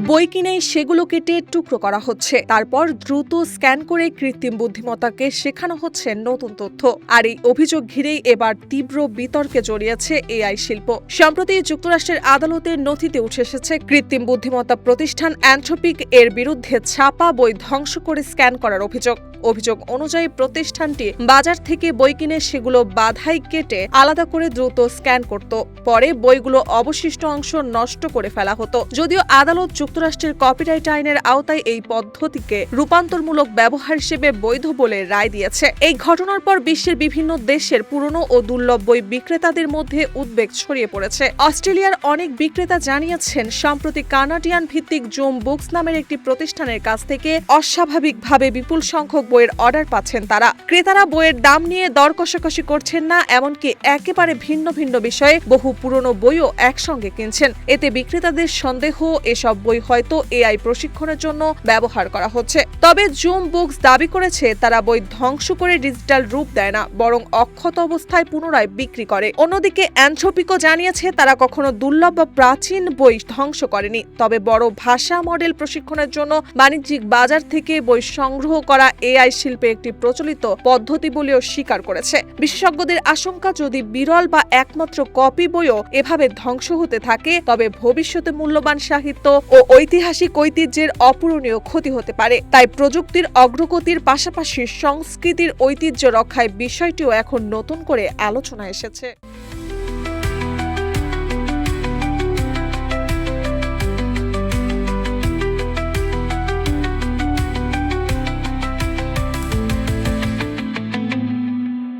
বই কিনেই সেগুলো কেটে টুকরো করা হচ্ছে, তারপর দ্রুত স্ক্যান করে কৃত্রিম বুদ্ধিমত্তাকে শেখানো হচ্ছে নতুন তথ্য। আর এই অভিযোগ ঘিরেই এবার তীব্র বিতর্কে জড়িয়েছে এআই শিল্প। সম্প্রতি যুক্তরাষ্ট্রের আদালতের নথিতে উঠে এসেছে কৃত্রিম বুদ্ধিমত্তা প্রতিষ্ঠান অ্যানথ্রোপিক এর বিরুদ্ধে ছাপা বই ধ্বংস করে স্ক্যান করার অভিযোগ অনুযায়ী প্রতিষ্ঠানটি বাজার থেকে বই কিনে সেগুলো বাধাই কেটে আলাদা করে দ্রুত স্ক্যান করত। পরে বইগুলো অবশিষ্ট অংশ নষ্ট করে ফেলা হতো। যদিও আদালত যুক্তরাষ্ট্রের কপিরাইট আইনের আওতায় এই পদ্ধতিকে রূপান্তরমূলক ব্যবহার হিসেবে বৈধ বলে রায় দিয়েছে। এই ঘটনার পর বিশ্বের বিভিন্ন দেশের পুরনো ও দুর্লভ বই বিক্রেতাদের মধ্যে উদ্বেগ ছড়িয়ে পড়েছে। অস্ট্রেলিয়ার অনেক বিক্রেতা জানিয়েছেন, সম্প্রতি কানাডিয়ান ভিত্তিক জুম বুকস নামের একটি প্রতিষ্ঠানের কাছ থেকে অস্বাভাবিকভাবে বিপুল সংখ্যক বইয়ের অর্ডার পাচ্ছেন তারা। ক্রেতারা বইয়ের দাম নিয়ে দর কষাকষি করছেন না, এমনকি একেবারে ভিন্ন ভিন্ন বিষয়ে বহু পুরনো বইও একসঙ্গে কিনছেন। এতে বিক্রেতাদের সন্দেহ, এসব বই হয়তো এআই প্রশিক্ষণের জন্য ব্যবহার করা হচ্ছে। তবে জুম বুকস দাবি করেছে, তারা বই ধ্বংস করে ডিজিটাল রূপ দেয় না, বরং অক্ষত অবস্থায় পুনরায় বিক্রি করে। অন্যদিকে অ্যানথ্রোপিকও জানিয়েছে, তারা কখনো দুর্লভ বা প্রাচীন বই ধ্বংস করেনি, তবে বড় ভাষা মডেল প্রশিক্ষণের জন্য বাণিজ্যিক বাজার থেকে বই সংগ্রহ করা এআই শিল্পে একটি প্রচলিত পদ্ধতি বলেও স্বীকার করেছে। বিশেষজ্ঞদের আশঙ্কা, যদি বিরল বা একমাত্র কপি বইও এভাবে ধ্বংস হতে থাকে, তবে ভবিষ্যতে মূল্যবান সাহিত্য ও ঐতিহাসিক ঐতিহ্যের অপূরণীয় ক্ষতি হতে পারে। তাই প্রযুক্তির অগ্রগতির পাশাপাশি সংস্কৃতির ঐতিহ্য রক্ষায় বিষয়টিও এখন নতুন করে আলোচনায় এসেছে।